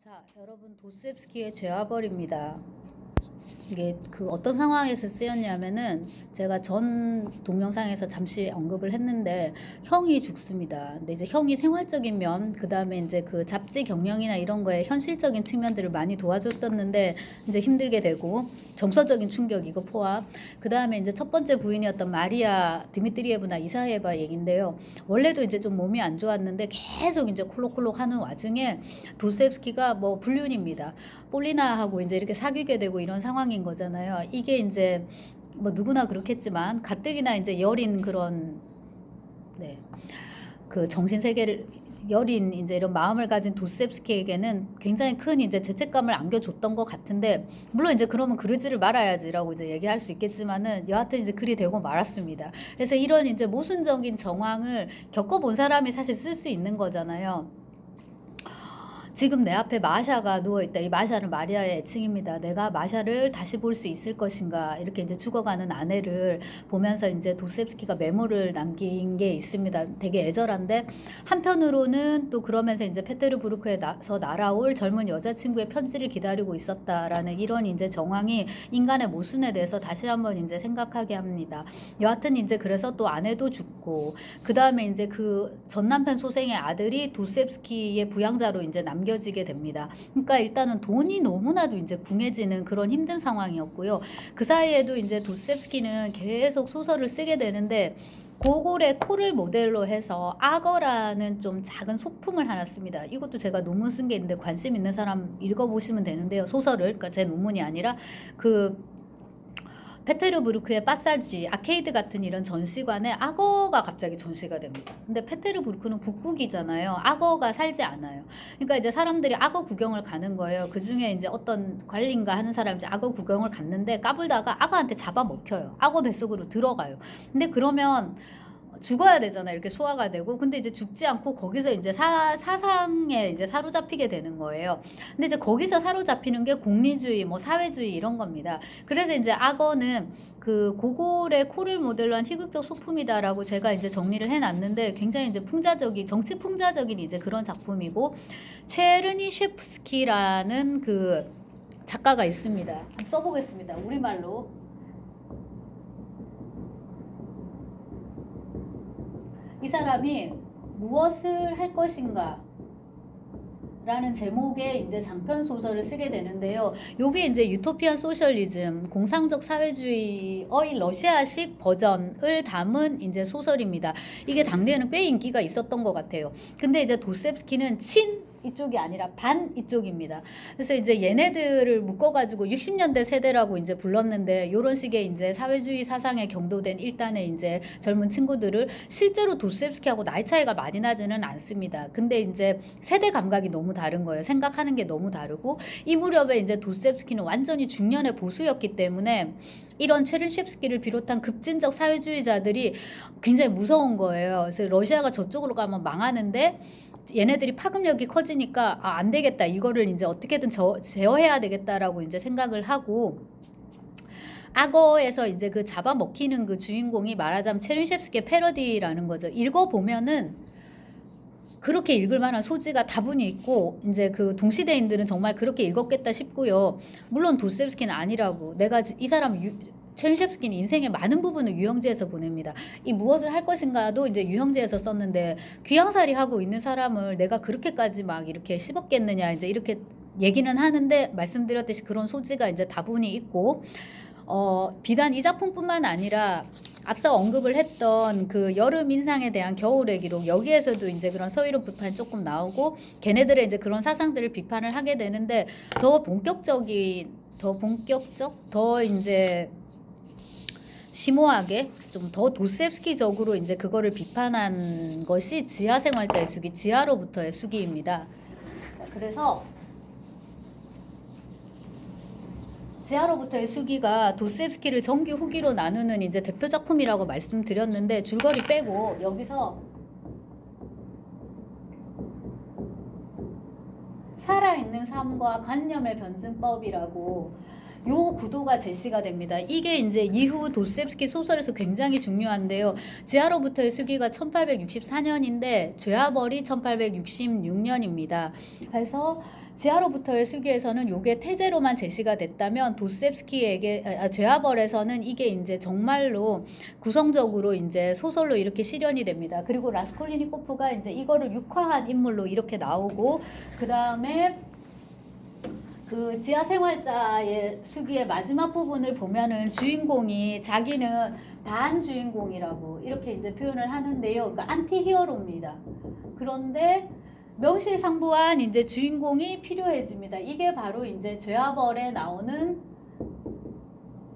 자, 여러분 도스옙스키의 죄와벌입니다. 이게 그 어떤 상황에서 쓰였냐면은 제가 전 동영상에서 잠시 언급을 했는데 형이 죽습니다. 근데 이제 형이 생활적인 면, 그 다음에 이제 그 잡지 경영이나 이런 거에 현실적인 측면들을 많이 도와줬었는데 이제 힘들게 되고 정서적인 충격 이거 포함. 그 다음에 이제 첫 번째 부인이었던 마리아 드미트리예브나 이사예바 얘긴데요. 원래도 이제 좀 몸이 안 좋았는데 계속 이제 콜록콜록 하는 와중에 도스옙스키가 뭐 불륜입니다. 폴리나하고 이제 이렇게 사귀게 되고 이런 상황인 거잖아요. 이게 이제 뭐 누구나 그렇겠지만 가뜩이나 이제 여린 그런 그 정신 세계를 여린 이제 이런 마음을 가진 도스옙스키에게는 굉장히 큰 이제 죄책감을 안겨줬던 것 같은데, 물론 이제 그러면 그러지를 말아야지라고 이제 얘기할 수 있겠지만은 여하튼 이제 그리 되고 말았습니다. 그래서 이런 이제 모순적인 정황을 겪어본 사람이 사실 쓸 수 있는 거잖아요. 지금 내 앞에 마샤가 누워있다. 이 마샤는 마리아의 애칭입니다. 내가 마샤를 다시 볼 수 있을 것인가. 이렇게 이제 죽어가는 아내를 보면서 이제 도스옙스키가 메모를 남긴 게 있습니다. 되게 애절한데, 한편으로는 또 그러면서 이제 페테르부르크에서 날아올 젊은 여자친구의 편지를 기다리고 있었다라는 이런 이제 정황이 인간의 모순에 대해서 다시 한번 이제 생각하게 합니다. 여하튼 이제 그래서 또 아내도 죽고, 그 다음에 이제 그 전 남편 소생의 아들이 도스옙스키의 부양자로 이제 남겨지게 됩니다. 그러니까 일단은 돈이 너무나도 이제 궁해지는 그런 힘든 상황이었고요. 그 사이에도 이제 도스옙스키는 계속 소설을 쓰게 되는데, 고골의 코를 모델로 해서 악어라는 좀 작은 소품을 하나 씁니다. 이것도 제가 논문 쓴 게 있는데 관심 있는 사람 읽어보시면 되는데요. 소설을, 그러니까 제 논문이 아니라 그 페테르부르크의 파사지, 아케이드 같은 이런 전시관에 악어가 갑자기 전시가 됩니다. 근데 페테르부르크는 북극이잖아요. 악어가 살지 않아요. 그러니까 이제 사람들이 악어 구경을 가는 거예요. 그 중에 이제 어떤 관리인가 하는 사람이 이제 악어 구경을 갔는데 까불다가 악어한테 잡아먹혀요. 악어 뱃속으로 들어가요. 근데 그러면 죽어야 되잖아요. 이렇게 소화가 되고. 근데 이제 죽지 않고 거기서 이제 사상에 이제 사로잡히게 되는 거예요. 근데 이제 거기서 사로잡히는 게 공리주의, 뭐 사회주의 이런 겁니다. 그래서 이제 악어는 그 고골의 코를 모델로 한 희극적 소품이다라고 제가 이제 정리를 해놨는데, 굉장히 이제 정치 풍자적인 이제 그런 작품이고, 체르니셰프스키라는 그 작가가 있습니다. 써보겠습니다. 우리말로. 이 사람이 무엇을 할 것인가 라는 제목의 이제 장편 소설을 쓰게 되는데요. 요게 이제 유토피안 소셜리즘, 공상적 사회주의의 러시아식 버전을 담은 이제 소설입니다. 이게 당대에는 꽤 인기가 있었던 것 같아요. 근데 이제 도스옙스키는 친 이쪽이 아니라 반 이쪽입니다. 그래서 이제 얘네들을 묶어가지고 60년대 세대라고 이제 불렀는데, 요런 식의 이제 사회주의 사상에 경도된 일단의 이제 젊은 친구들을 실제로 도스옙스키하고 나이 차이가 많이 나지는 않습니다. 근데 이제 세대 감각이 너무 다른 거예요. 생각하는 게 너무 다르고, 이 무렵에 이제 도스옙스키는 완전히 중년의 보수였기 때문에 이런 체르니셰프스키를 비롯한 급진적 사회주의자들이 굉장히 무서운 거예요. 그래서 러시아가 저쪽으로 가면 망하는데 얘네들이 파급력이 커지니까 안 되겠다. 이거를 이제 어떻게든 제어해야 되겠다라고 이제 생각을 하고, 악어에서 이제 그 잡아먹히는 그 주인공이 말하자면 체르니셰프스키의 패러디라는 거죠. 읽어보면은 그렇게 읽을 만한 소지가 다분히 있고, 이제 그 동시대인들은 정말 그렇게 읽었겠다 싶고요. 물론 도스옙스키는 아니라고. 내가 이 사람 체르니셰프스키는 인생의 많은 부분을 유형지에서 보냅니다. 이 무엇을 할 것인가도 이제 유형지에서 썼는데, 귀양살이 하고 있는 사람을 내가 그렇게까지 막 이렇게 씹었겠느냐 이제 이렇게 얘기는 하는데, 말씀드렸듯이 그런 소지가 이제 다분히 있고, 비단 이 작품뿐만 아니라 앞서 언급을 했던 그 여름 인상에 대한 겨울의 기록, 여기에서도 이제 그런 서유럽 비판이 조금 나오고, 걔네들의 이제 그런 사상들을 비판을 하게 되는데, 더 본격적, 더 이제 심오하게 좀 더 도스옙스키적으로 이제 그거를 비판한 것이 지하생활자의 수기, 지하로부터의 수기입니다. 자, 그래서 지하로부터의 수기가 도스옙스키를 정규 후기로 나누는 이제 대표 작품이라고 말씀드렸는데, 줄거리 빼고 여기서 살아있는 삶과 관념의 변증법이라고, 요 구도가 제시가 됩니다. 이게 이제 이후 도스옙스키 소설에서 굉장히 중요한데요. 지하로부터의 수기가 1864년인데 죄와벌이 1866년입니다. 그래서 지하로부터의 수기에서는 요게 태제로만 제시가 됐다면 도스옙스키에게 죄와벌에서는 이게 이제 정말로 구성적으로 이제 소설로 이렇게 실현이 됩니다. 그리고 라스콜리니코프가 이제 이거를 육화한 인물로 이렇게 나오고 그 다음에 그 지하생활자의 수기의 마지막 부분을 보면은 주인공이 자기는 반주인공이라고 이렇게 이제 표현을 하는데요. 그러니까 안티히어로입니다. 그런데 명실상부한 이제 주인공이 필요해집니다. 이게 바로 이제 죄와벌에 나오는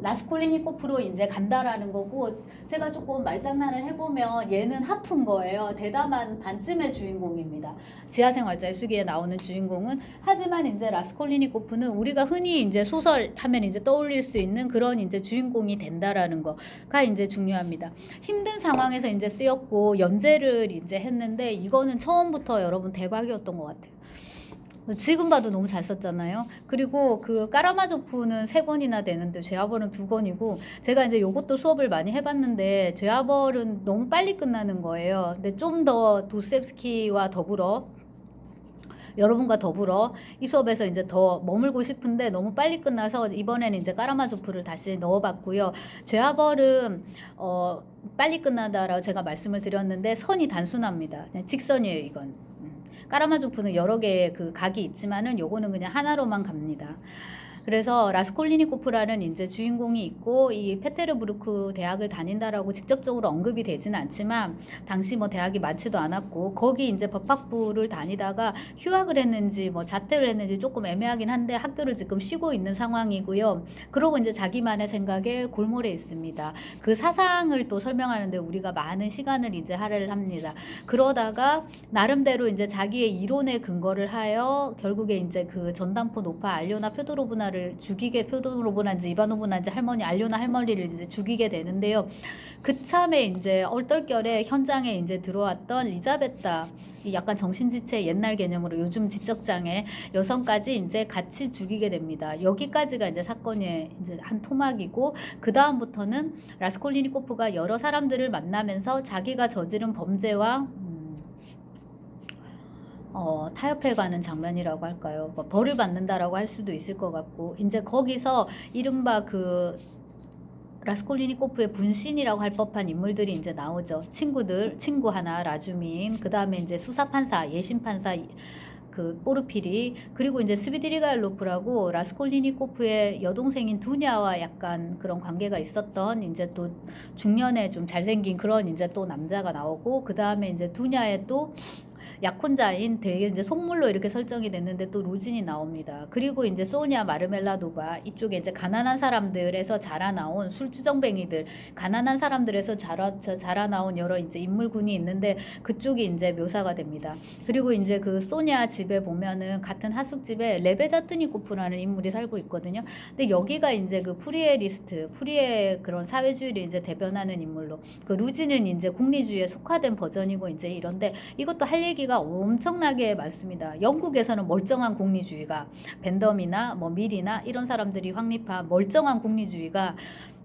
라스콜리니코프로 이제 간다라는 거고, 제가 조금 말장난을 해보면 얘는 하프인 거예요. 대담한 반쯤의 주인공입니다. 지하생활자의 수기에 나오는 주인공은. 하지만 이제 라스콜리니코프는 우리가 흔히 이제 소설 하면 이제 떠올릴 수 있는 그런 이제 주인공이 된다라는 거가 이제 중요합니다. 힘든 상황에서 이제 쓰였고 연재를 이제 했는데 이거는 처음부터 여러분 대박이었던 것 같아요. 지금 봐도 너무 잘 썼잖아요. 그리고 그 까라마조프는 3권이나 되는데 죄와벌은 2권이고, 제가 이제 요것도 수업을 많이 해봤는데 죄와벌은 너무 빨리 끝나는 거예요. 근데 좀 더 도스옙스키와 더불어 여러분과 더불어 이 수업에서 이제 더 머물고 싶은데 너무 빨리 끝나서 이번에는 이제 까라마조프를 다시 넣어봤고요. 죄와벌은 빨리 끝난다라고 제가 말씀을 드렸는데 선이 단순합니다. 그냥 직선이에요, 이건. 까라마조프는 여러 개의 그 각이 있지만은 요거는 그냥 하나로만 갑니다. 그래서 라스콜리니코프라는 이제 주인공이 있고, 이 페테르부르크 대학을 다닌다라고 직접적으로 언급이 되지는 않지만 당시 뭐 대학이 많지도 않았고 거기 이제 법학부를 다니다가 휴학을 했는지 뭐 자퇴를 했는지 조금 애매하긴 한데 학교를 지금 쉬고 있는 상황이고요. 그러고 이제 자기만의 생각에 골몰해 있습니다. 그 사상을 또 설명하는데 우리가 많은 시간을 이제 할애를 합니다. 그러다가 나름대로 이제 자기의 이론에 근거를 하여 결국에 이제 그 전당포 노파 알료나 표도로브나를 죽이게, 표도로브나인지 이바노브나인지 할머니, 알료나 할머니를 이제 죽이게 되는데요. 그참에 이제 얼떨결에 현장에 이제 들어왔던 리자베타, 이 약간 정신지체 옛날 개념으로 요즘 지적장애 여성까지 이제 같이 죽이게 됩니다. 여기까지가 이제 사건의 이제 한 토막이고, 그 다음부터는 라스콜리니코프가 여러 사람들을 만나면서 자기가 저지른 범죄와 타협해가는 장면이라고 할까요? 뭐 벌을 받는다라고 할 수도 있을 것 같고, 이제 거기서 이른바 그 라스콜리니코프의 분신이라고 할 법한 인물들이 이제 나오죠. 친구 하나, 라주민, 그 다음에 이제 수사판사, 예심판사, 그 포르피리, 그리고 이제 스비드리가일로프라고 라스콜리니코프의 여동생인 두냐와 약간 그런 관계가 있었던 이제 또 중년에 좀 잘생긴 그런 이제 또 남자가 나오고, 그 다음에 이제 두냐의 또 약혼자인 되게 이제 속물로 이렇게 설정이 됐는데 또 루진이 나옵니다. 그리고 이제 소니아 마르멜라도바, 이쪽에 이제 가난한 사람들에서 자라나온 술주정뱅이들, 가난한 사람들에서 자라나온 여러 이제 인물군이 있는데 그쪽이 이제 묘사가 됩니다. 그리고 이제 그 소니아 집에 보면은 같은 하숙집에 레베자트니코프라는 인물이 살고 있거든요. 근데 여기가 이제 그 프리의 그런 사회주의를 이제 대변하는 인물로, 그 루진은 이제 공리주의에 속화된 버전이고 이제 이런데, 이것도 할 얘기가 엄청나게 많습니다. 영국에서는 멀쩡한 공리주의가, 벤덤이나 뭐 밀이나 이런 사람들이 확립한 멀쩡한 공리주의가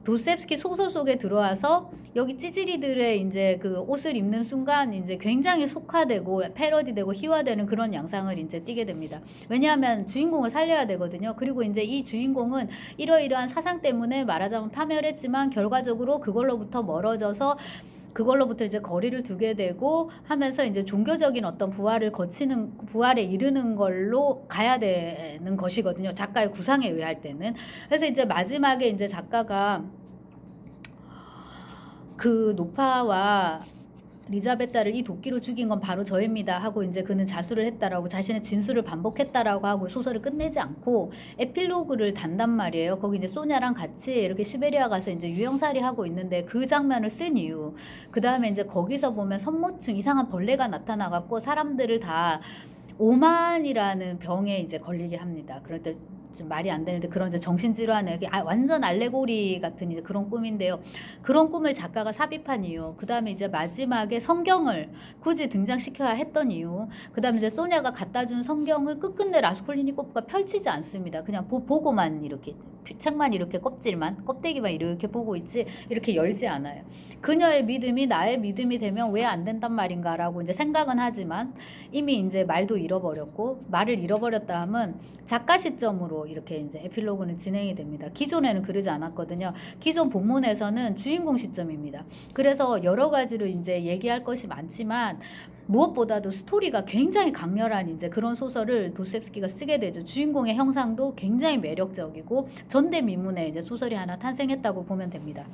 도스옙스키 소설 속에 들어와서 여기 찌질이들의 이제 그 옷을 입는 순간 이제 굉장히 속화되고 패러디되고 희화되는 그런 양상을 이제 띠게 됩니다. 왜냐하면 주인공을 살려야 되거든요. 그리고 이제 이 주인공은 이러이러한 사상 때문에 말하자면 파멸했지만 결과적으로 그걸로부터 멀어져서 그걸로부터 이제 거리를 두게 되고 하면서 이제 종교적인 어떤 부활에 이르는 걸로 가야 되는 것이거든요. 작가의 구상에 의할 때는. 그래서 이제 마지막에 이제 작가가 그 노파와 리자베타를 이 도끼로 죽인 건 바로 저입니다 하고 이제 그는 자수를 했다라고 자신의 진술을 반복했다라고 하고 소설을 끝내지 않고 에필로그를 단단 말이에요. 거기 이제 소냐랑 같이 이렇게 시베리아 가서 이제 유형살이 하고 있는데 그 장면을 쓴 이유, 그 다음에 이제 거기서 보면 선모충, 이상한 벌레가 나타나갖고 사람들을 다 오만이라는 병에 이제 걸리게 합니다. 그럴 때 말이 안 되는데 그런 이제 정신질환에 완전 알레고리 같은 이제 그런 꿈인데요. 그런 꿈을 작가가 삽입한 이유, 그 다음에 이제 마지막에 성경을 굳이 등장시켜야 했던 이유, 그 다음에 이제 소냐가 갖다 준 성경을 끝끝내 라스콜리니코프가 펼치지 않습니다. 그냥 보고만 이렇게 책만 이렇게 껍데기만 이렇게 보고 있지 이렇게 열지 않아요. 그녀의 믿음이 나의 믿음이 되면 왜 안 된단 말인가라고 이제 생각은 하지만 이미 이제 말도 잃어버렸고 말을 잃어버렸다 하면 작가 시점으로 이렇게 이제 에필로그는 진행이 됩니다. 기존에는 그러지 않았거든요. 기존 본문에서는 주인공 시점입니다. 그래서 여러 가지로 이제 얘기할 것이 많지만 무엇보다도 스토리가 굉장히 강렬한 이제 그런 소설을 도스토옙스키가 쓰게 되죠. 주인공의 형상도 굉장히 매력적이고 전대미문의 이제 소설이 하나 탄생했다고 보면 됩니다.